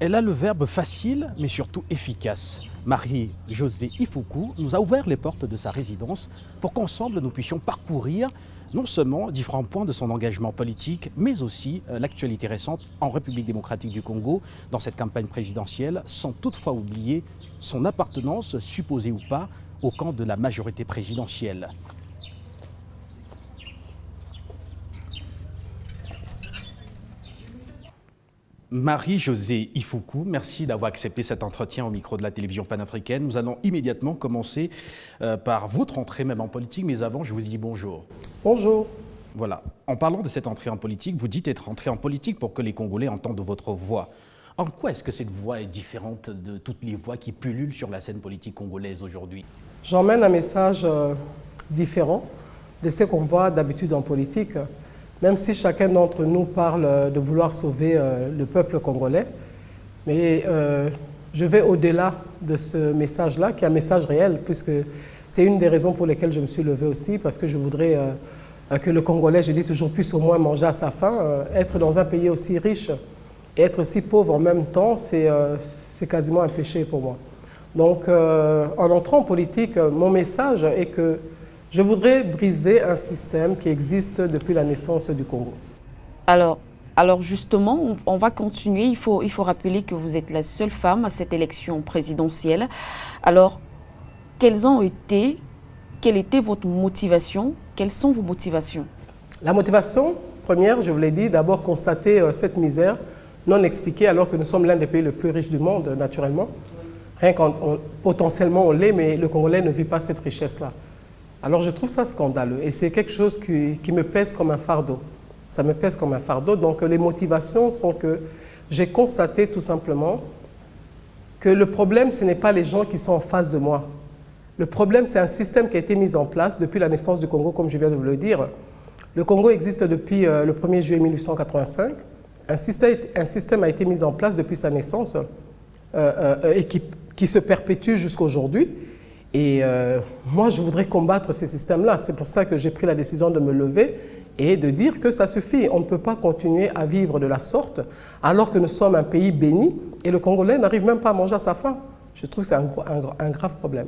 Elle a le verbe facile, mais surtout efficace. Marie-Josée Ifoukou nous a ouvert les portes de sa résidence pour qu'ensemble nous puissions parcourir non seulement différents points de son engagement politique, mais aussi l'actualité récente en République démocratique du Congo dans cette campagne présidentielle, sans toutefois oublier son appartenance, supposée ou pas, au camp de la majorité présidentielle. Marie-Josée Ifoukou, merci d'avoir accepté cet entretien au micro de la télévision panafricaine. Nous allons immédiatement commencer par votre entrée même en politique, mais avant, je vous dis bonjour. Bonjour. Voilà. En parlant de cette entrée en politique, vous dites être entré en politique pour que les Congolais entendent votre voix. En quoi est-ce que cette voix est différente de toutes les voix qui pullulent sur la scène politique congolaise aujourd'hui? J'emmène un message différent de ce qu'on voit d'habitude en politique. Même si chacun d'entre nous parle de vouloir sauver le peuple congolais, mais je vais au-delà de ce message-là, qui est un message réel, puisque c'est une des raisons pour lesquelles je me suis levé aussi, parce que je voudrais que le Congolais, je dis toujours, puisse au moins manger à sa faim. Être dans un pays aussi riche et être aussi pauvre en même temps, c'est quasiment un péché pour moi. Donc, en entrant en politique, mon message est que je voudrais briser un système qui existe depuis la naissance du Congo. Alors justement, on va continuer. Il faut rappeler que vous êtes la seule femme à cette élection présidentielle. Alors, quelle était votre motivation? Quelles sont vos motivations? La motivation première, je vous l'ai dit, d'abord constater cette misère non expliquée alors que nous sommes l'un des pays les plus riches du monde, naturellement. Rien potentiellement on l'est, mais le Congolais ne vit pas cette richesse-là. Alors je trouve ça scandaleux et c'est quelque chose qui me pèse comme un fardeau. Ça me pèse comme un fardeau. Donc les motivations sont que j'ai constaté tout simplement que le problème, ce n'est pas les gens qui sont en face de moi. Le problème, c'est un système qui a été mis en place depuis la naissance du Congo, comme je viens de vous le dire. Le Congo existe depuis le 1er juillet 1885. Un système a été mis en place depuis sa naissance et qui se perpétue jusqu'à aujourd'hui. Et moi, je voudrais combattre ces systèmes-là. C'est pour ça que j'ai pris la décision de me lever et de dire que ça suffit. On ne peut pas continuer à vivre de la sorte alors que nous sommes un pays béni et le Congolais n'arrive même pas à manger à sa faim. Je trouve que c'est un grave problème.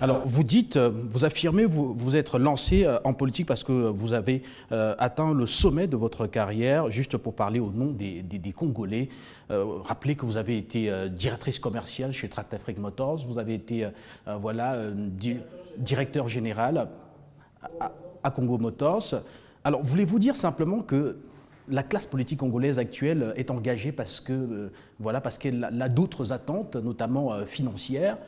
Alors, vous dites, vous affirmez vous être lancé en politique parce que vous avez atteint le sommet de votre carrière, juste pour parler au nom des Congolais. Rappelez que vous avez été directrice commerciale chez Tract Afrique Motors, vous avez été directeur général à Congo Motors. Alors, voulez-vous dire simplement que la classe politique congolaise actuelle est engagée parce qu'elle a d'autres attentes, notamment financières?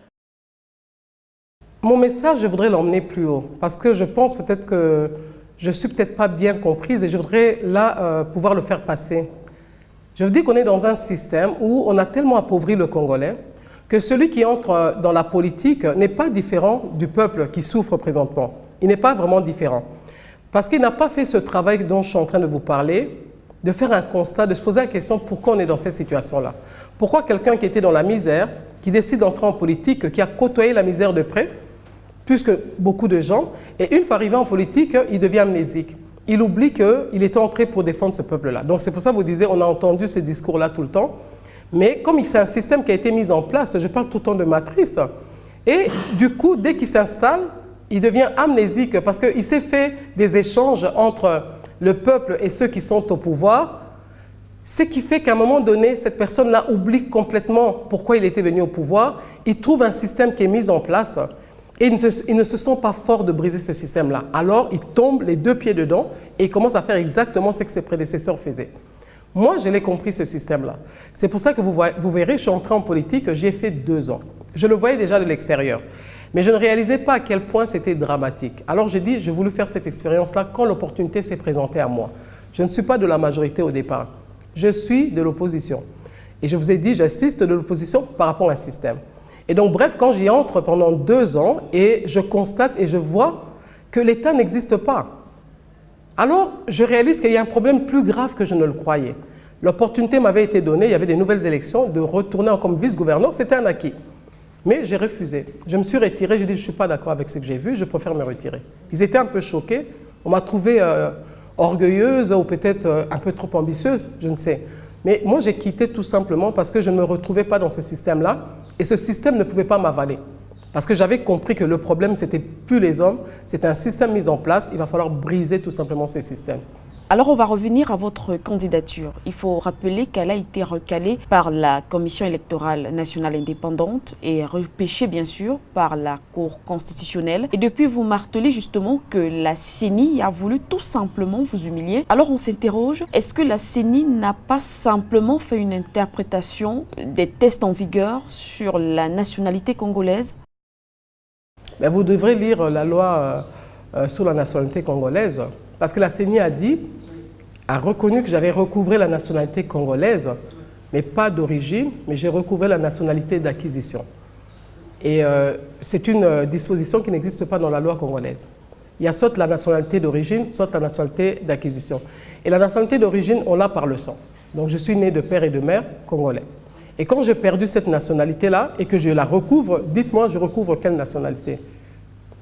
Mon message, je voudrais l'emmener plus haut parce que je pense peut-être que je ne suis peut-être pas bien comprise et je voudrais là pouvoir le faire passer. Je vous dis qu'on est dans un système où on a tellement appauvri le Congolais que celui qui entre dans la politique n'est pas différent du peuple qui souffre présentement. Il n'est pas vraiment différent. Parce qu'il n'a pas fait ce travail dont je suis en train de vous parler, de faire un constat, de se poser la question pourquoi on est dans cette situation-là. Pourquoi quelqu'un qui était dans la misère, qui décide d'entrer en politique, qui a côtoyé la misère de près, plus que beaucoup de gens, et une fois arrivé en politique, il devient amnésique. Il oublie qu'il était entré pour défendre ce peuple-là. Donc c'est pour ça que vous disiez, on a entendu ce discours-là tout le temps, mais comme c'est un système qui a été mis en place, je parle tout le temps de matrice, et du coup, dès qu'il s'installe, il devient amnésique parce qu'il s'est fait des échanges entre le peuple et ceux qui sont au pouvoir, ce qui fait qu'à un moment donné, cette personne-là oublie complètement pourquoi il était venu au pouvoir, il trouve un système qui est mis en place et ils ne se sentent pas forts de briser ce système-là. Alors, ils tombent les deux pieds dedans et ils commencent à faire exactement ce que ses prédécesseurs faisaient. Moi, je l'ai compris, ce système-là. C'est pour ça que vous verrez, je suis entré en politique, j'y ai fait 2 ans. Je le voyais déjà de l'extérieur. Mais je ne réalisais pas à quel point c'était dramatique. Alors j'ai dit, j'ai voulu faire cette expérience-là quand l'opportunité s'est présentée à moi. Je ne suis pas de la majorité au départ. Je suis de l'opposition. Et je vous ai dit, j'assiste de l'opposition par rapport à un système. Et donc bref, quand j'y entre pendant 2 ans, et je constate et je vois que l'État n'existe pas. Alors je réalise qu'il y a un problème plus grave que je ne le croyais. L'opportunité m'avait été donnée, il y avait des nouvelles élections, de retourner comme vice-gouverneur, c'était un acquis. Mais j'ai refusé. Je me suis retiré, j'ai dit je ne suis pas d'accord avec ce que j'ai vu, je préfère me retirer. Ils étaient un peu choqués, on m'a trouvé orgueilleuse ou peut-être un peu trop ambitieuse, je ne sais. Mais moi, j'ai quitté tout simplement parce que je ne me retrouvais pas dans ce système-là et ce système ne pouvait pas m'avaler. Parce que j'avais compris que le problème, ce n'était plus les hommes, c'était un système mis en place, il va falloir briser tout simplement ces systèmes. Alors, on va revenir à votre candidature. Il faut rappeler qu'elle a été recalée par la Commission électorale nationale indépendante et repêchée, bien sûr, par la Cour constitutionnelle. Et depuis, vous martelez justement que la CENI a voulu tout simplement vous humilier. Alors, on s'interroge, est-ce que la CENI n'a pas simplement fait une interprétation des tests en vigueur sur la nationalité congolaise? Mais vous devrez lire la loi sur la nationalité congolaise. Parce que la CENI a reconnu que j'avais recouvré la nationalité congolaise, mais pas d'origine, mais j'ai recouvré la nationalité d'acquisition. Et c'est une disposition qui n'existe pas dans la loi congolaise. Il y a soit la nationalité d'origine, soit la nationalité d'acquisition. Et la nationalité d'origine, on l'a par le sang. Donc je suis né de père et de mère congolais. Et quand j'ai perdu cette nationalité-là et que je la recouvre, dites-moi, je recouvre quelle nationalité?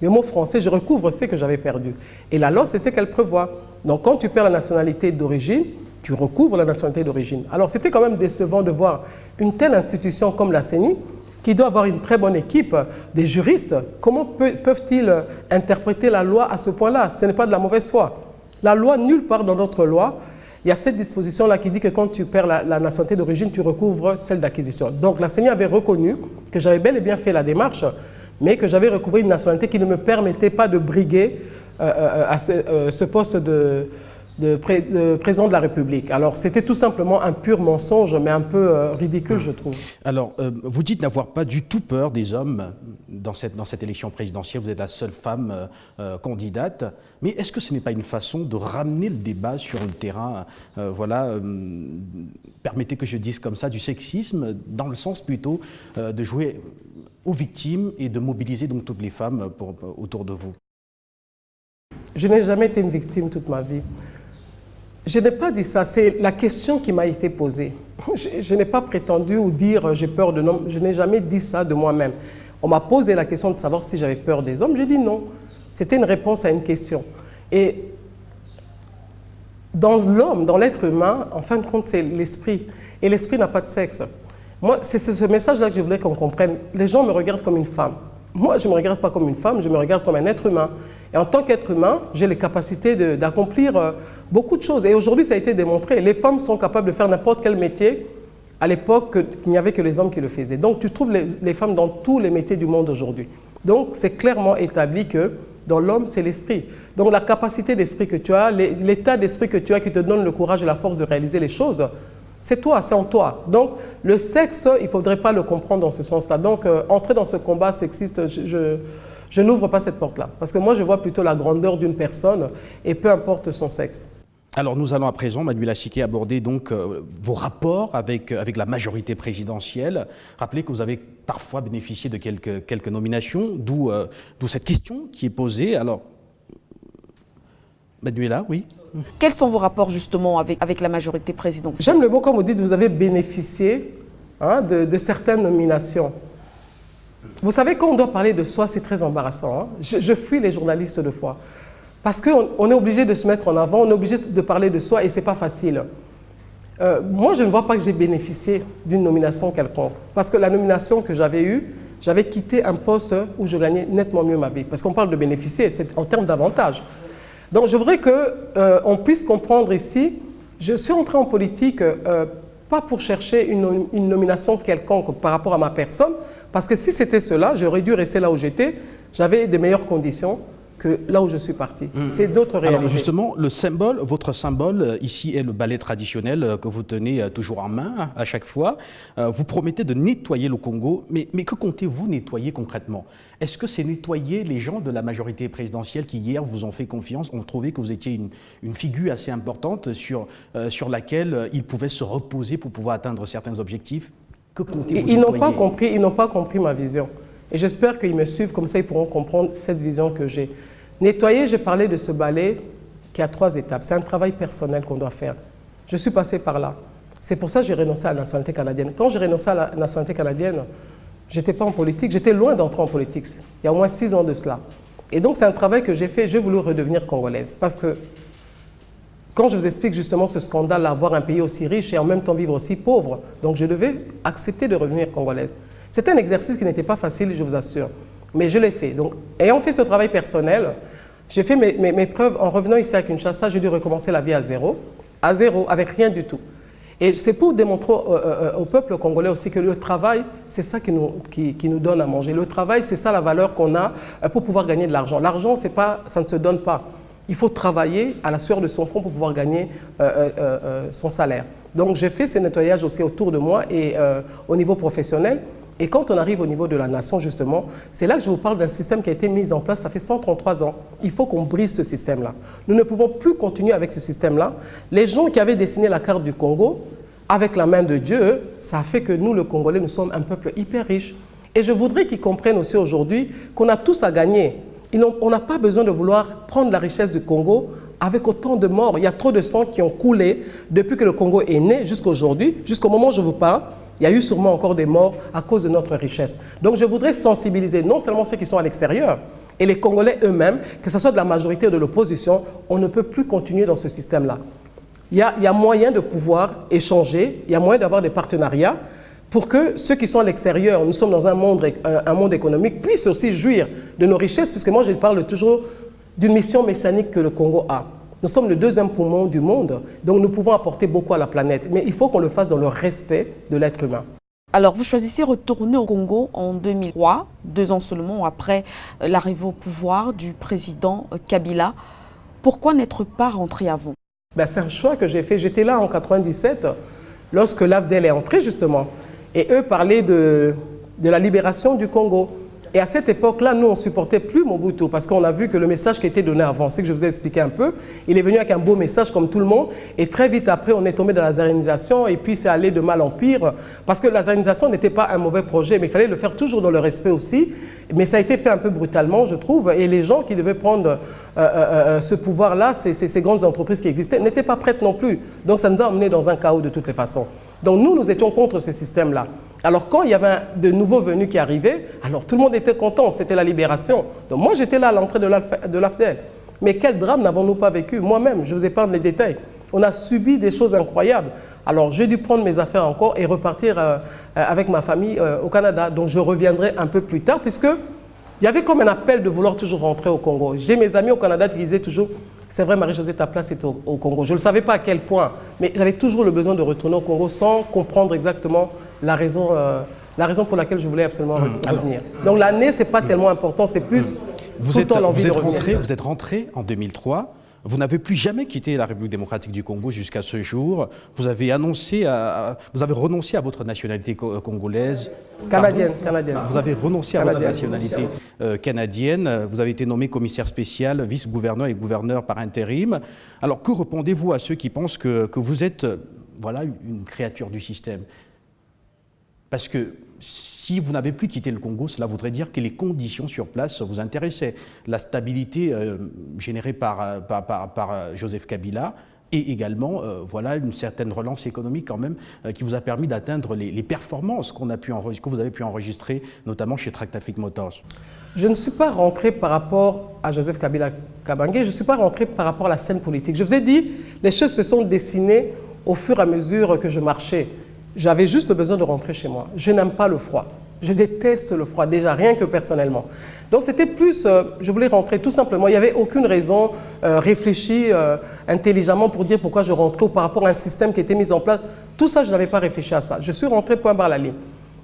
Le mot français, je recouvre ce que j'avais perdu. Et la loi, c'est ce qu'elle prévoit. Donc, quand tu perds la nationalité d'origine, tu recouvres la nationalité d'origine. Alors, c'était quand même décevant de voir une telle institution comme la CENI, qui doit avoir une très bonne équipe, des juristes. Comment peuvent-ils interpréter la loi à ce point-là? Ce n'est pas de la mauvaise foi. La loi, nulle part dans notre loi, il y a cette disposition-là qui dit que quand tu perds la nationalité d'origine, tu recouvres celle d'acquisition. Donc, la CENI avait reconnu que j'avais bel et bien fait la démarche, mais que j'avais recouvré une nationalité qui ne me permettait pas de briguer à ce poste de président de la République. Alors, c'était tout simplement un pur mensonge, mais un peu ridicule, je trouve. Alors, vous dites n'avoir pas du tout peur des hommes dans cette élection présidentielle. Vous êtes la seule femme candidate. Mais est-ce que ce n'est pas une façon de ramener le débat sur le terrain, permettez que je dise comme ça, du sexisme, dans le sens plutôt de jouer aux victimes et de mobiliser donc toutes les femmes autour de vous? Je n'ai jamais été une victime toute ma vie. Je n'ai pas dit ça, c'est la question qui m'a été posée. Je n'ai pas prétendu ou dire j'ai peur de l'homme, je n'ai jamais dit ça de moi-même. On m'a posé la question de savoir si j'avais peur des hommes, j'ai dit non. C'était une réponse à une question. Et dans l'homme, dans l'être humain, en fin de compte, c'est l'esprit. Et l'esprit n'a pas de sexe. Moi, c'est ce message-là que je voulais qu'on comprenne. Les gens me regardent comme une femme. Moi, je ne me regarde pas comme une femme, je me regarde comme un être humain. Et en tant qu'être humain, j'ai les capacités d'accomplir beaucoup de choses. Et aujourd'hui, ça a été démontré. Les femmes sont capables de faire n'importe quel métier. À l'époque, il n'y avait que les hommes qui le faisaient. Donc, tu trouves les femmes dans tous les métiers du monde aujourd'hui. Donc, c'est clairement établi que dans l'homme, c'est l'esprit. Donc, la capacité d'esprit que tu as, l'état d'esprit que tu as qui te donne le courage et la force de réaliser les choses, c'est toi, c'est en toi. Donc, le sexe, il ne faudrait pas le comprendre dans ce sens-là. Donc, entrer dans ce combat sexiste, je n'ouvre pas cette porte-là. Parce que moi, je vois plutôt la grandeur d'une personne et peu importe son sexe. Alors, nous allons à présent, Manuela Siké, aborder donc vos rapports avec la majorité présidentielle. Rappelez que vous avez parfois bénéficié de quelques nominations, d'où cette question qui est posée. Alors, Manuela, oui. Quels sont vos rapports justement avec la majorité présidentielle? J'aime le mot quand vous dites que vous avez bénéficié de certaines nominations. Vous savez, quand on doit parler de soi, c'est très embarrassant. Je fuis les journalistes de fois. Parce qu'on est obligé de se mettre en avant, on est obligé de parler de soi et ce n'est pas facile. Moi, je ne vois pas que j'ai bénéficié d'une nomination quelconque. Parce que la nomination que j'avais eue, j'avais quitté un poste où je gagnais nettement mieux ma vie. Parce qu'on parle de bénéficier, c'est en termes d'avantages. Donc, je voudrais qu'on puisse comprendre ici, je suis entré en politique pas pour chercher une nomination quelconque par rapport à ma personne, parce que si c'était cela, j'aurais dû rester là où j'étais, j'avais de meilleures conditions que là où je suis parti. C'est d'autres réalités. Alors justement, le symbole, votre symbole ici est le balai traditionnel que vous tenez toujours en main à chaque fois. Vous promettez de nettoyer le Congo, mais que comptez-vous nettoyer concrètement? Est-ce que c'est nettoyer les gens de la majorité présidentielle qui hier vous ont fait confiance, ont trouvé que vous étiez une figure assez importante sur laquelle ils pouvaient se reposer pour pouvoir atteindre certains objectifs? Que comptez-vous nettoyer? Ils n'ont pas compris ma vision. Et j'espère qu'ils me suivent, comme ça ils pourront comprendre cette vision que j'ai. Nettoyer, j'ai parlé de ce balai qui a 3 étapes. C'est un travail personnel qu'on doit faire. Je suis passé par là. C'est pour ça que j'ai renoncé à la nationalité canadienne. Quand j'ai renoncé à la nationalité canadienne, je n'étais pas en politique, j'étais loin d'entrer en politique. Il y a au moins 6 ans de cela. Et donc c'est un travail que j'ai fait, j'ai voulu redevenir congolaise. Parce que quand je vous explique justement ce scandale, avoir un pays aussi riche et en même temps vivre aussi pauvre, donc je devais accepter de revenir congolaise. C'était un exercice qui n'était pas facile, je vous assure, mais je l'ai fait. Donc, ayant fait ce travail personnel, j'ai fait mes preuves en revenant ici à Kinshasa, j'ai dû recommencer la vie à zéro, avec rien du tout. Et c'est pour démontrer au peuple congolais aussi que le travail, c'est ça qui nous donne à manger. Le travail, c'est ça la valeur qu'on a pour pouvoir gagner de l'argent. L'argent, ça ne se donne pas. Il faut travailler à la sueur de son front pour pouvoir gagner son salaire. Donc j'ai fait ce nettoyage aussi autour de moi et au niveau professionnel. Et quand on arrive au niveau de la nation, justement, c'est là que je vous parle d'un système qui a été mis en place, ça fait 133 ans. Il faut qu'on brise ce système-là. Nous ne pouvons plus continuer avec ce système-là. Les gens qui avaient dessiné la carte du Congo, avec la main de Dieu, ça a fait que nous, le Congolais, nous sommes un peuple hyper riche. Et je voudrais qu'ils comprennent aussi aujourd'hui qu'on a tous à gagner. On n'a pas besoin de vouloir prendre la richesse du Congo avec autant de morts. Il y a trop de sang qui ont coulé depuis que le Congo est né jusqu'à aujourd'hui, jusqu'au moment où je vous parle. Il y a eu sûrement encore des morts à cause de notre richesse. Donc je voudrais sensibiliser non seulement ceux qui sont à l'extérieur, et les Congolais eux-mêmes, que ce soit de la majorité ou de l'opposition, on ne peut plus continuer dans ce système-là. Il y a moyen de pouvoir échanger, il y a moyen d'avoir des partenariats pour que ceux qui sont à l'extérieur, nous sommes dans un monde économique, puissent aussi jouir de nos richesses, puisque moi je parle toujours d'une mission messianique que le Congo a. Nous sommes le deuxième poumon du monde, donc nous pouvons apporter beaucoup à la planète. Mais il faut qu'on le fasse dans le respect de l'être humain. Alors, vous choisissez de retourner au Congo en 2003, 2 ans seulement après l'arrivée au pouvoir du président Kabila. Pourquoi n'être pas rentré avant? C'est un choix que j'ai fait. J'étais là en 1997, lorsque l'AFDEL est entré justement. Et eux parlaient de la libération du Congo. Et à cette époque-là, nous, on ne supportait plus Mobutu parce qu'on a vu que le message qui était donné avant, c'est que je vous ai expliqué un peu, il est venu avec un beau message comme tout le monde et très vite après, on est tombé dans la zarénisation et puis c'est allé de mal en pire parce que la zarénisation n'était pas un mauvais projet, mais il fallait le faire toujours dans le respect aussi. Mais ça a été fait un peu brutalement, je trouve, et les gens qui devaient prendre ce pouvoir-là, ces grandes entreprises qui existaient, n'étaient pas prêtes non plus. Donc ça nous a emmenés dans un chaos de toutes les façons. Donc nous étions contre ce système-là. Alors quand il y avait de nouveaux venus qui arrivaient, alors tout le monde était content, c'était la libération. Donc moi j'étais là à l'entrée de l'AFDEL. Mais quel drame n'avons-nous pas vécu? Moi-même, je vous épargne les détails. On a subi des choses incroyables. Alors j'ai dû prendre mes affaires encore et repartir avec ma famille au Canada. Donc je reviendrai un peu plus tard puisque il y avait comme un appel de vouloir toujours rentrer au Congo. J'ai mes amis au Canada qui disaient toujours « c'est vrai Marie-Josée, ta place est au Congo ». Je ne le savais pas à quel point, mais j'avais toujours le besoin de retourner au Congo sans comprendre exactement la raison pour laquelle je voulais absolument revenir. Donc l'année, ce n'est pas tellement important, c'est plus tout le temps l'envie de revenir. Vous êtes rentré en 2003. Vous n'avez plus jamais quitté la République démocratique du Congo jusqu'à ce jour. Vous avez renoncé à votre nationalité congolaise. Canadienne. Vous avez renoncé à votre nationalité canadienne. Vous avez été nommé commissaire spécial, vice-gouverneur et gouverneur par intérim. Alors que répondez-vous à ceux qui pensent que vous êtes une créature du système? Parce que si vous n'avez plus quitté le Congo, cela voudrait dire que les conditions sur place vous intéressaient. La stabilité générée par Joseph Kabila et également une certaine relance économique quand même qui vous a permis d'atteindre les performances que vous avez pu enregistrer, notamment chez Tractafric Motors. Je ne suis pas rentré par rapport à Joseph Kabila Kabange, je ne suis pas rentré par rapport à la scène politique. Je vous ai dit, les choses se sont dessinées au fur et à mesure que je marchais. J'avais juste le besoin de rentrer chez moi. Je n'aime pas le froid. Je déteste le froid, déjà, rien que personnellement. Donc c'était plus, je voulais rentrer tout simplement. Il n'y avait aucune raison réfléchie intelligemment pour dire pourquoi je rentrais ou par rapport à un système qui était mis en place. Tout ça, je n'avais pas réfléchi à ça. Je suis rentré point barre la ligne.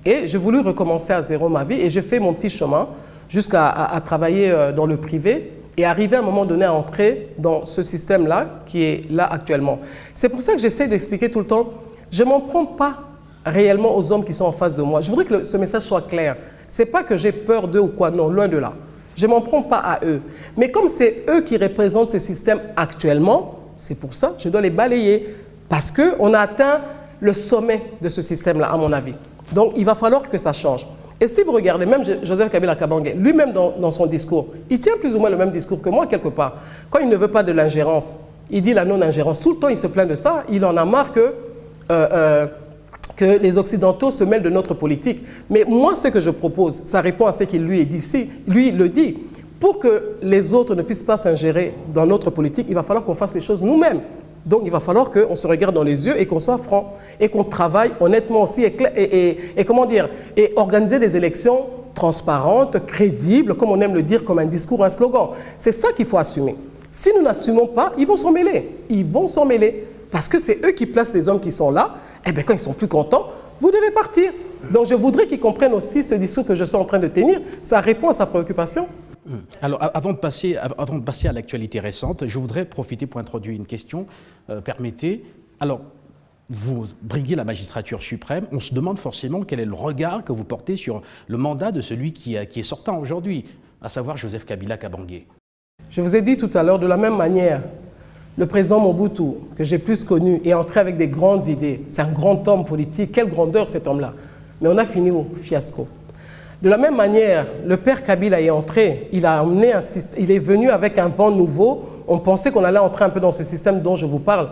Et j'ai voulu recommencer à zéro ma vie et j'ai fait mon petit chemin jusqu'à travailler dans le privé et arriver à un moment donné à entrer dans ce système-là qui est là actuellement. C'est pour ça que j'essaie d'expliquer tout le temps. Je ne m'en prends pas réellement aux hommes qui sont en face de moi. Je voudrais que ce message soit clair. Ce n'est pas que j'ai peur d'eux ou quoi, non, loin de là. Je ne m'en prends pas à eux. Mais comme c'est eux qui représentent ce système actuellement, c'est pour ça que je dois les balayer. Parce qu'on a atteint le sommet de ce système-là, à mon avis. Donc, il va falloir que ça change. Et si vous regardez, même Joseph Kabila Kabange, lui-même dans son discours, il tient plus ou moins le même discours que moi, quelque part. Quand il ne veut pas de l'ingérence, il dit la non-ingérence. Tout le temps, il se plaint de ça. Il en a marre que les Occidentaux se mêlent de notre politique. Mais moi, ce que je propose, ça répond à ce qu'il lui dit ici. Lui, il le dit. Pour que les autres ne puissent pas s'ingérer dans notre politique, il va falloir qu'on fasse les choses nous-mêmes. Donc il va falloir qu'on se regarde dans les yeux et qu'on soit franc et qu'on travaille honnêtement aussi et comment dire, et organiser des élections transparentes, crédibles, comme on aime le dire, comme un discours, un slogan. C'est ça qu'il faut assumer. Si nous n'assumons pas, ils vont s'en mêler. Ils vont s'en mêler parce que c'est eux qui placent les hommes qui sont là. Et bien quand ils sont plus contents, vous devez partir. Donc je voudrais qu'ils comprennent aussi ce discours que je suis en train de tenir. Ça répond à sa préoccupation. Alors, avant de passer à l'actualité récente, je voudrais profiter pour introduire une question. Permettez. Alors, vous briguez la magistrature suprême. On se demande forcément quel est le regard que vous portez sur le mandat de celui qui est sortant aujourd'hui, à savoir Joseph Kabila Kabange. Je vous ai dit tout à l'heure, de la même manière, le président Mobutu, que j'ai plus connu, est entré avec des grandes idées. C'est un grand homme politique. Quelle grandeur cet homme-là. Mais on a fini au fiasco. De la même manière, le père Kabila est entré, il est venu avec un vent nouveau. On pensait qu'on allait entrer un peu dans ce système dont je vous parle.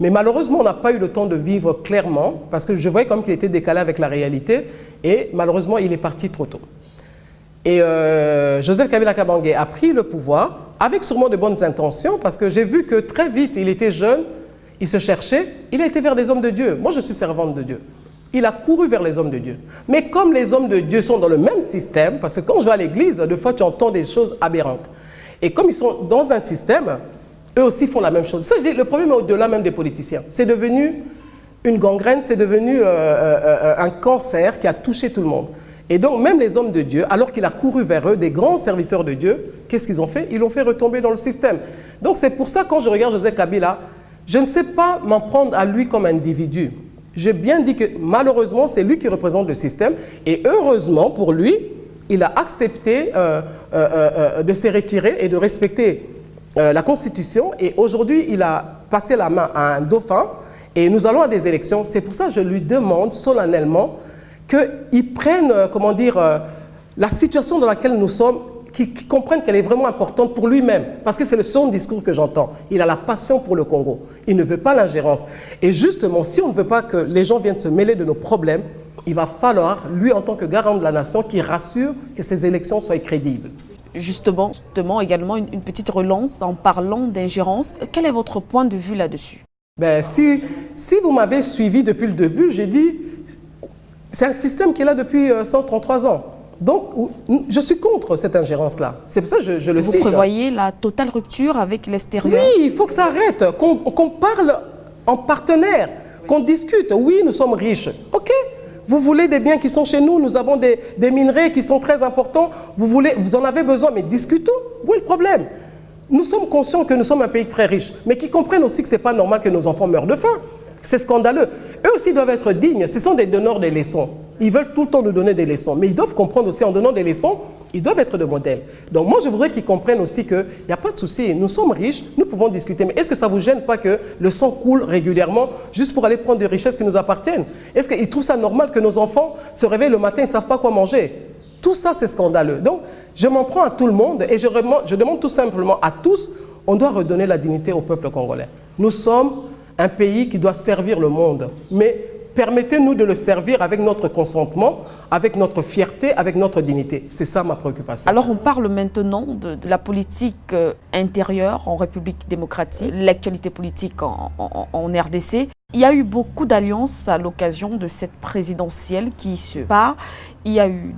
Mais malheureusement, on n'a pas eu le temps de vivre clairement, parce que je voyais comme qu'il était décalé avec la réalité, et malheureusement, il est parti trop tôt. Et Joseph Kabila Kabange a pris le pouvoir, avec sûrement de bonnes intentions, parce que j'ai vu que très vite, il était jeune, il se cherchait, il a été vers des hommes de Dieu. Moi, je suis servante de Dieu. Il a couru vers les hommes de Dieu. Mais comme les hommes de Dieu sont dans le même système, parce que quand je vais à l'église, des fois tu entends des choses aberrantes. Et comme ils sont dans un système, eux aussi font la même chose. Ça, je dis, le problème est au-delà même des politiciens. C'est devenu une gangrène, c'est devenu un cancer qui a touché tout le monde. Et donc même les hommes de Dieu, alors qu'il a couru vers eux, des grands serviteurs de Dieu, qu'est-ce qu'ils ont fait? Ils l'ont fait retomber dans le système. Donc c'est pour ça, quand je regarde Joseph Kabila, je ne sais pas m'en prendre à lui comme individu. J'ai bien dit que malheureusement, c'est lui qui représente le système. Et heureusement pour lui, il a accepté de se retirer et de respecter la Constitution. Et aujourd'hui, il a passé la main à un dauphin. Et nous allons à des élections. C'est pour ça que je lui demande solennellement qu'il prenne, comment dire, la situation dans laquelle nous sommes, qui comprennent qu'elle est vraiment importante pour lui-même. Parce que c'est le son discours que j'entends. Il a la passion pour le Congo. Il ne veut pas l'ingérence. Et justement, si on ne veut pas que les gens viennent se mêler de nos problèmes, il va falloir, lui en tant que garant de la nation, qu'il rassure que ces élections soient crédibles. Justement également une petite relance en parlant d'ingérence. Quel est votre point de vue là-dessus? Ben, si vous m'avez suivi depuis le début, j'ai dit, c'est un système qui est là depuis 133 ans. Donc, je suis contre cette ingérence-là. C'est pour ça que je le cite. Vous prévoyez la totale rupture avec l'extérieur? Oui, il faut que ça arrête, qu'on parle en partenaire, qu'on discute. Oui, nous sommes riches. OK. Vous voulez des biens qui sont chez nous, nous avons des minerais qui sont très importants. Vous en avez besoin, mais discutons. Où est le problème? Nous sommes conscients que nous sommes un pays très riche, mais qui comprennent aussi que ce n'est pas normal que nos enfants meurent de faim. C'est scandaleux. Eux aussi doivent être dignes. Ce sont des donneurs des leçons. Ils veulent tout le temps nous donner des leçons. Mais ils doivent comprendre aussi, en donnant des leçons, ils doivent être de modèles. Donc moi, je voudrais qu'ils comprennent aussi qu'il n'y a pas de souci. Nous sommes riches, nous pouvons discuter. Mais est-ce que ça ne vous gêne pas que le sang coule régulièrement juste pour aller prendre des richesses qui nous appartiennent? Est-ce qu'ils trouvent ça normal que nos enfants se réveillent le matin et ne savent pas quoi manger? Tout ça, c'est scandaleux. Donc, je m'en prends à tout le monde et je demande tout simplement à tous, on doit redonner la dignité au peuple congolais. Nous sommes un pays qui doit servir le monde, mais permettez-nous de le servir avec notre consentement, avec notre fierté, avec notre dignité. C'est ça ma préoccupation. Alors on parle maintenant de la politique intérieure en République démocratique, l'actualité politique en RDC. Il y a eu beaucoup d'alliances à l'occasion de cette présidentielle qui se part. Il y a eu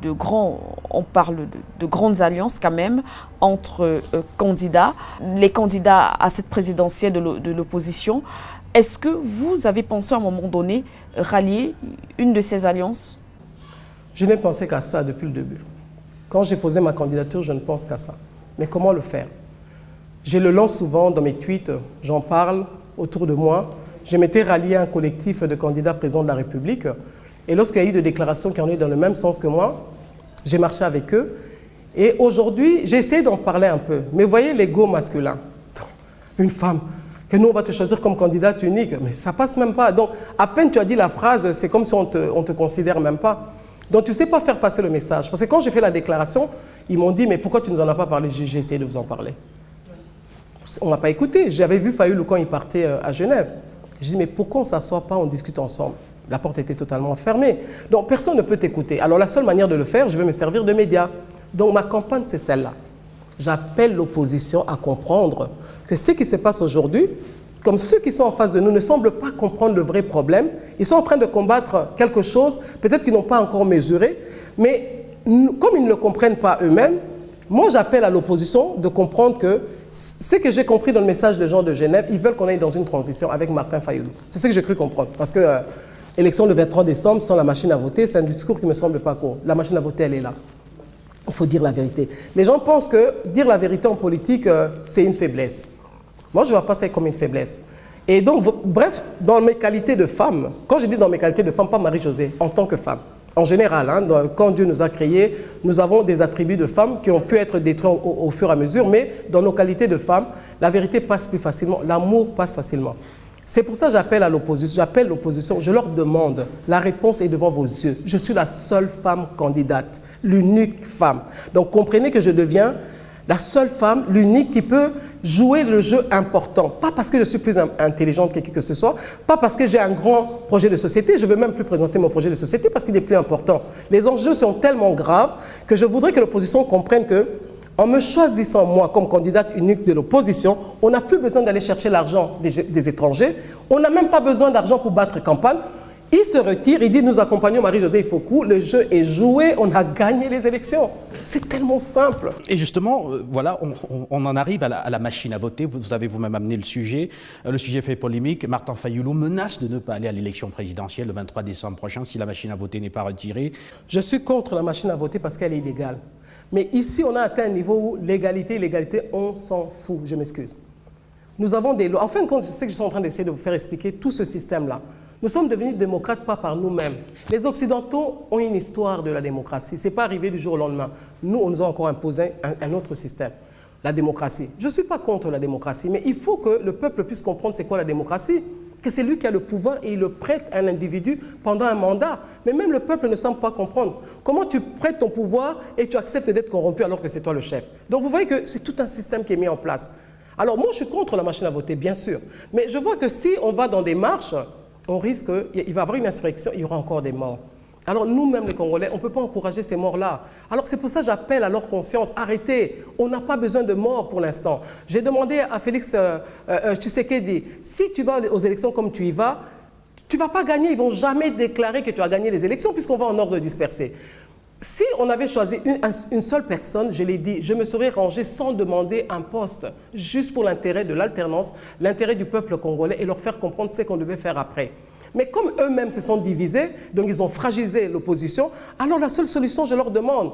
on parle de grandes alliances quand même entre candidats, les candidats à cette présidentielle de l'opposition. Est-ce que vous avez pensé à un moment donné rallier une de ces alliances? Je n'ai pensé qu'à ça depuis le début. Quand j'ai posé ma candidature, je ne pense qu'à ça. Mais comment le faire? Je le lance souvent dans mes tweets, j'en parle autour de moi. Je m'étais rallié à un collectif de candidats présidents de la République. Et lorsqu'il y a eu des déclarations qui en est dans le même sens que moi, j'ai marché avec eux. Et aujourd'hui, j'ai essayé d'en parler un peu. Mais vous voyez l'ego masculin. Une femme, que nous, on va te choisir comme candidate unique. Mais ça passe même pas. Donc, à peine tu as dit la phrase, c'est comme si on te considère même pas. Donc, tu ne sais pas faire passer le message. Parce que quand j'ai fait la déclaration, ils m'ont dit, mais pourquoi tu ne nous en as pas parlé? J'ai essayé de vous en parler. On n'a pas écouté. J'avais vu Fayoulou quand il partait à Genève. J'ai dit, mais pourquoi on ne s'assoit pas, on discute ensemble? La porte était totalement fermée. Donc, personne ne peut t'écouter. Alors, la seule manière de le faire, je vais me servir de médias. Donc, ma campagne, c'est celle-là. J'appelle l'opposition à comprendre que ce qui se passe aujourd'hui, comme ceux qui sont en face de nous ne semblent pas comprendre le vrai problème, ils sont en train de combattre quelque chose, peut-être qu'ils n'ont pas encore mesuré, mais comme ils ne le comprennent pas eux-mêmes, moi j'appelle à l'opposition de comprendre que ce que j'ai compris dans le message des gens de Genève, ils veulent qu'on aille dans une transition avec Martin Fayulu. C'est ce que j'ai cru comprendre, parce que élection le 23 décembre sans la machine à voter, c'est un discours qui ne me semble pas court. La machine à voter, elle est là. Il faut dire la vérité. Les gens pensent que dire la vérité en politique, c'est une faiblesse. Moi, je ne vois pas ça comme une faiblesse. Et donc, bref, dans mes qualités de femme, quand je dis dans mes qualités de femme, pas Marie-Josée, en tant que femme, en général, hein, quand Dieu nous a créés, nous avons des attributs de femmes qui ont pu être détruits au fur et à mesure, mais dans nos qualités de femme, la vérité passe plus facilement, l'amour passe facilement. C'est pour ça que j'appelle l'opposition, je leur demande, la réponse est devant vos yeux. Je suis la seule femme candidate, l'unique femme. Donc comprenez que je deviens la seule femme, l'unique qui peut jouer le jeu important. Pas parce que je suis plus intelligente que qui que ce soit, pas parce que j'ai un grand projet de société, je ne veux même plus présenter mon projet de société parce qu'il est plus important. Les enjeux sont tellement graves que je voudrais que l'opposition comprenne que en me choisissant moi comme candidate unique de l'opposition, on n'a plus besoin d'aller chercher l'argent des étrangers, on n'a même pas besoin d'argent pour battre campagne. Il se retire, il dit nous accompagnons Marie-Josée Ifoukou, le jeu est joué, on a gagné les élections. C'est tellement simple. Et justement, voilà, on en arrive à la machine à voter. Vous avez vous-même amené le sujet. Le sujet fait polémique. Martin Fayulu menace de ne pas aller à l'élection présidentielle le 23 décembre prochain si la machine à voter n'est pas retirée. Je suis contre la machine à voter parce qu'elle est illégale. Mais ici, on a atteint un niveau où l'égalité, on s'en fout. Je m'excuse. Nous avons des lois. En fin de compte, je sais que je suis en train d'essayer de vous faire expliquer tout ce système-là. Nous sommes devenus démocrates pas par nous-mêmes. Les Occidentaux ont une histoire de la démocratie. Ce n'est pas arrivé du jour au lendemain. Nous, on nous a encore imposé un autre système, la démocratie. Je ne suis pas contre la démocratie, mais il faut que le peuple puisse comprendre c'est quoi la démocratie. Que c'est lui qui a le pouvoir et il le prête à un individu pendant un mandat. Mais même le peuple ne semble pas comprendre. Comment tu prêtes ton pouvoir et tu acceptes d'être corrompu alors que c'est toi le chef? Donc vous voyez que c'est tout un système qui est mis en place. Alors moi, je suis contre la machine à voter, bien sûr. Mais je vois que si on va dans des marches, on risque, il va y avoir une insurrection, il y aura encore des morts. Alors nous-mêmes les Congolais, on ne peut pas encourager ces morts-là. Alors c'est pour ça que j'appelle à leur conscience, arrêtez, on n'a pas besoin de morts pour l'instant. J'ai demandé à Félix Tshisekedi, si tu vas aux élections comme tu y vas, tu ne vas pas gagner, ils ne vont jamais déclarer que tu as gagné les élections puisqu'on va en ordre dispersé. Si on avait choisi une seule personne, je l'ai dit, je me serais rangé sans demander un poste, juste pour l'intérêt de l'alternance, l'intérêt du peuple congolais et leur faire comprendre ce qu'on devait faire après. Mais comme eux-mêmes se sont divisés, donc ils ont fragilisé l'opposition, alors la seule solution, je leur demande,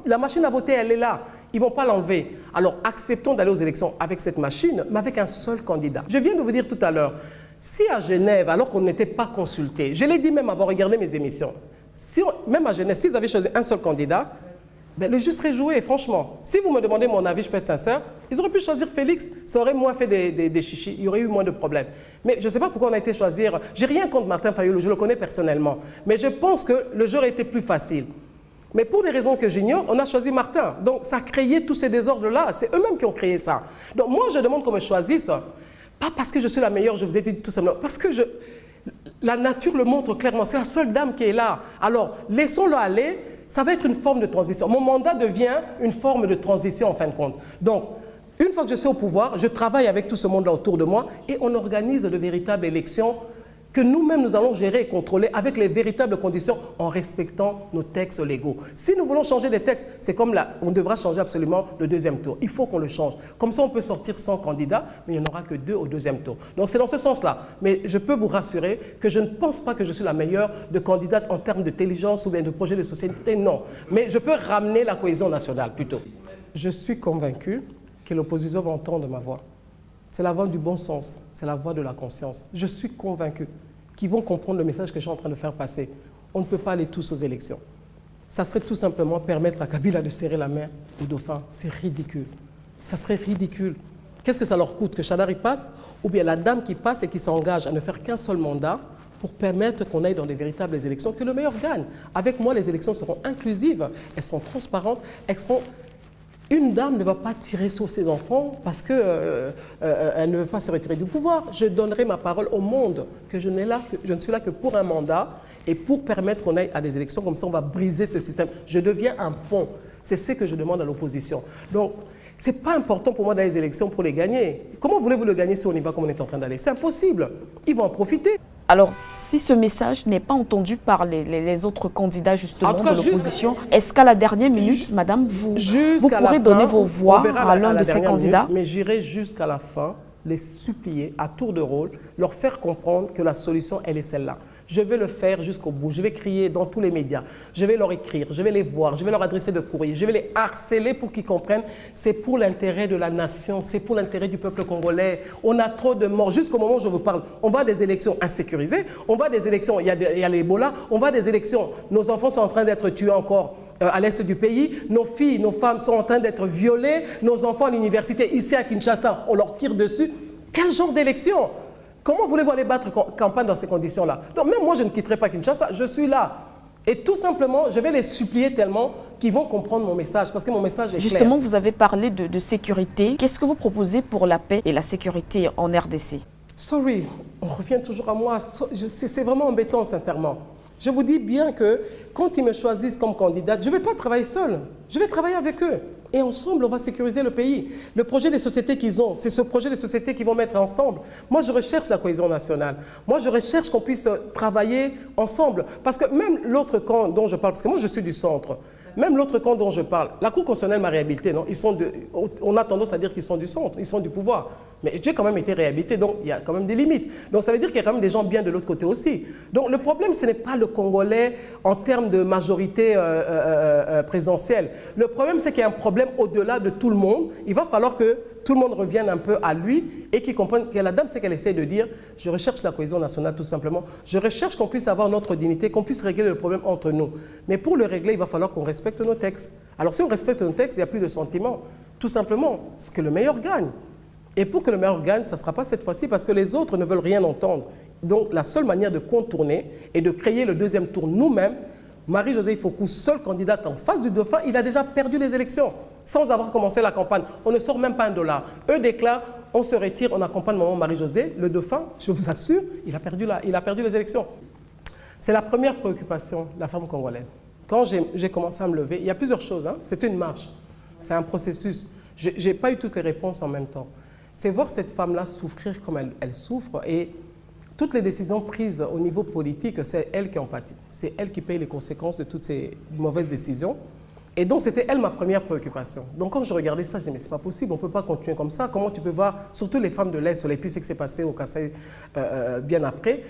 la machine à voter, elle est là, ils ne vont pas l'enlever. Alors acceptons d'aller aux élections avec cette machine, mais avec un seul candidat. Je viens de vous dire tout à l'heure, si à Genève, alors qu'on n'était pas consulté, je l'ai dit même avant, regardez mes émissions, même à Genève, s'ils avaient choisi un seul candidat, ben, le jeu serait joué, franchement. Si vous me demandez mon avis, je peux être sincère, ils auraient pu choisir Félix, ça aurait moins fait des chichis, il y aurait eu moins de problèmes. Mais je ne sais pas pourquoi on a été choisir, j'ai rien contre Martin Fayulu, je le connais personnellement, mais je pense que le jeu aurait été plus facile. Mais pour des raisons que j'ignore, on a choisi Martin. Donc ça a créé tous ces désordres-là, c'est eux-mêmes qui ont créé ça. Donc moi, je demande qu'on me choisisse, pas parce que je suis la meilleure, je vous ai dit tout simplement, parce que la nature le montre clairement, c'est la seule dame qui est là. Alors, laissons-le aller, ça va être une forme de transition. Mon mandat devient une forme de transition en fin de compte. Donc, une fois que je suis au pouvoir, je travaille avec tout ce monde-là autour de moi et on organise de véritables élections que nous-mêmes nous allons gérer et contrôler avec les véritables conditions en respectant nos textes légaux. Si nous voulons changer les textes, c'est comme là, on devra changer absolument le deuxième tour. Il faut qu'on le change. Comme ça, on peut sortir 100 candidats, mais il n'y en aura que 2 au deuxième tour. Donc c'est dans ce sens-là. Mais je peux vous rassurer que je ne pense pas que je suis la meilleure de candidate en termes d'intelligence ou bien de projet de société, non. Mais je peux ramener la cohésion nationale plutôt. Je suis convaincu que l'opposition va entendre ma voix. C'est la voix du bon sens, c'est la voix de la conscience. Je suis convaincu qu'ils vont comprendre le message que je suis en train de faire passer. On ne peut pas aller tous aux élections. Ça serait tout simplement permettre à Kabila de serrer la main au dauphin. C'est ridicule. Ça serait ridicule. Qu'est-ce que ça leur coûte? Que Chadari passe? Ou bien la dame qui passe et qui s'engage à ne faire qu'un seul mandat pour permettre qu'on aille dans des véritables élections, que le meilleur gagne. Avec moi, les élections seront inclusives, elles seront transparentes, elles seront... Une dame ne va pas tirer sur ses enfants parce qu'elle ne veut pas se retirer du pouvoir. Je donnerai ma parole au monde que je ne suis là que pour un mandat et pour permettre qu'on aille à des élections. Comme ça, on va briser ce système. Je deviens un pont. C'est ce que je demande à l'opposition. Donc, Ce n'est pas important pour moi d'aller aux élections pour les gagner. Comment voulez-vous le gagner si on y va comme on est en train d'aller? C'est impossible. Ils vont en profiter. Alors, si ce message n'est pas entendu par les autres candidats justement de l'opposition, est-ce qu'à la dernière minute, madame, vous pourrez donner vos voix à l'un de ces candidats? Mais j'irai jusqu'à la fin les supplier à tour de rôle, leur faire comprendre que la solution, elle est celle-là. Je vais le faire jusqu'au bout. Je vais crier dans tous les médias. Je vais leur écrire. Je vais les voir. Je vais leur adresser des courriers. Je vais les harceler pour qu'ils comprennent. C'est pour l'intérêt de la nation. C'est pour l'intérêt du peuple congolais. On a trop de morts. Jusqu'au moment où je vous parle, on va à des élections insécurisées. On va à des élections, il y a l'Ebola. On va à des élections. Nos enfants sont en train d'être tués encore à l'est du pays. Nos filles, nos femmes sont en train d'être violées. Nos enfants à l'université, ici à Kinshasa, on leur tire dessus. Quel genre d'élection? Comment voulez-vous aller battre campagne dans ces conditions-là? Donc même moi, je ne quitterai pas Kinshasa, je suis là. Et tout simplement, je vais les supplier tellement qu'ils vont comprendre mon message, parce que mon message est clair. Justement, vous avez parlé de sécurité. Qu'est-ce que vous proposez pour la paix et la sécurité en RDC? Sorry, on revient toujours à moi. C'est vraiment embêtant, sincèrement. Je vous dis bien que quand ils me choisissent comme candidate, je ne vais pas travailler seule. Je vais travailler avec eux. Et ensemble, on va sécuriser le pays. Le projet des sociétés qu'ils ont, c'est ce projet des sociétés qu'ils vont mettre ensemble. Moi, je recherche la cohésion nationale. Moi, je recherche qu'on puisse travailler ensemble. Parce que même l'autre camp dont je parle, parce que moi, je suis du centre, même l'autre camp dont je parle, la Cour constitutionnelle m'a réhabilité, non? On a tendance à dire qu'ils sont du centre, ils sont du pouvoir. Mais j'ai quand même été réhabilité, donc il y a quand même des limites. Donc ça veut dire qu'il y a quand même des gens bien de l'autre côté aussi. Donc le problème, ce n'est pas le Congolais en termes de majorité présidentielle. Le problème, c'est qu'il y a un problème au-delà de tout le monde. Il va falloir que tout le monde revienne un peu à lui et qu'il comprenne que la dame, c'est qu'elle essaie de dire, je recherche la cohésion nationale tout simplement. Je recherche qu'on puisse avoir notre dignité, qu'on puisse régler le problème entre nous. Mais pour le régler, il va falloir qu'on respecte nos textes. Alors si on respecte nos textes, il n'y a plus de sentiments. Tout simplement, ce que le meilleur gagne. Et pour que le meilleur gagne, ça ne sera pas cette fois-ci parce que les autres ne veulent rien entendre. Donc la seule manière de contourner et de créer le deuxième tour nous-mêmes, Marie-Josée Ifoukou, seule candidate en face du dauphin, il a déjà perdu les élections sans avoir commencé la campagne. On ne sort même pas $1. Eux déclarent, on se retire, on accompagne maman Marie-Josée. Le dauphin, je vous assure, il a perdu les élections. C'est la première préoccupation de la femme congolaise. Quand j'ai commencé à me lever, il y a plusieurs choses. Hein. C'est une marche, c'est un processus. Je n'ai pas eu toutes les réponses en même temps. C'est voir cette femme-là souffrir comme elle souffre et toutes les décisions prises au niveau politique, c'est elle qui en pâtit. C'est elle qui paye les conséquences de toutes ces mauvaises décisions. Et donc, c'était elle ma première préoccupation. Donc, quand je regardais ça, je disais, mais c'est pas possible, on ne peut pas continuer comme ça. Comment tu peux voir, surtout les femmes de l'Est, sur les pistes, ce qui s'est passé au Kassai bien après.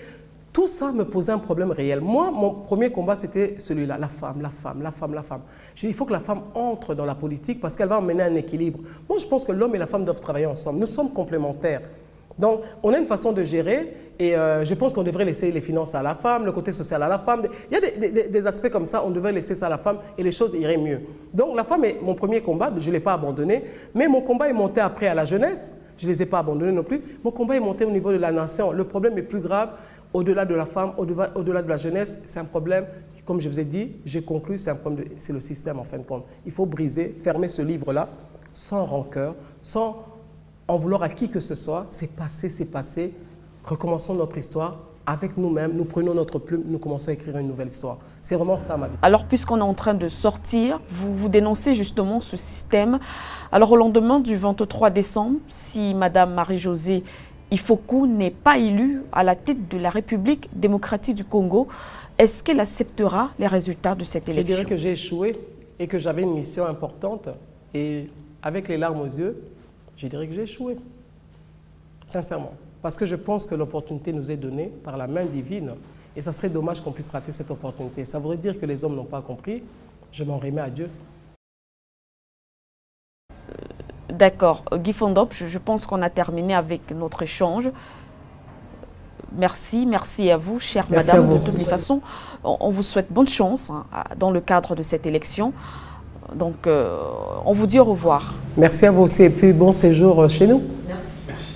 Tout ça me posait un problème réel. Moi, mon premier combat, c'était celui-là, la femme, la femme, la femme, la femme. J'ai dit, il faut que la femme entre dans la politique parce qu'elle va emmener un équilibre. Moi, je pense que l'homme et la femme doivent travailler ensemble. Nous sommes complémentaires. Donc, on a une façon de gérer et je pense qu'on devrait laisser les finances à la femme, le côté social à la femme. Il y a des aspects comme ça, on devrait laisser ça à la femme et les choses iraient mieux. Donc, la femme est mon premier combat, je ne l'ai pas abandonné, mais mon combat est monté après à la jeunesse. Je ne les ai pas abandonnés non plus. Mon combat est monté au niveau de la nation. Le problème est plus grave. Au-delà de la femme, au-delà de la jeunesse, c'est un problème, comme je vous ai dit, j'ai conclu, c'est le système en fin de compte. Il faut briser, fermer ce livre-là, sans rancœur, sans en vouloir à qui que ce soit. C'est passé. Recommençons notre histoire avec nous-mêmes, nous prenons notre plume, nous commençons à écrire une nouvelle histoire. C'est vraiment ça ma vie. Alors, puisqu'on est en train de sortir, vous dénoncez justement ce système. Alors, au lendemain du 23 décembre, si Madame Marie-Josée Ifoukou n'est pas élue à la tête de la République démocratique du Congo, est-ce qu'elle acceptera les résultats de cette élection? Je dirais que j'ai échoué et que j'avais une mission importante. Et avec les larmes aux yeux, je dirais que j'ai échoué. Sincèrement. Parce que je pense que l'opportunité nous est donnée par la main divine. Et ça serait dommage qu'on puisse rater cette opportunité. Ça voudrait dire que les hommes n'ont pas compris. Je m'en remets à Dieu. D'accord. Guy Fondop, je pense qu'on a terminé avec notre échange. Merci à vous, chère madame. De toute façon, on vous souhaite bonne chance dans le cadre de cette élection. Donc, on vous dit au revoir. Merci à vous aussi et puis bon séjour chez nous. Merci. Merci.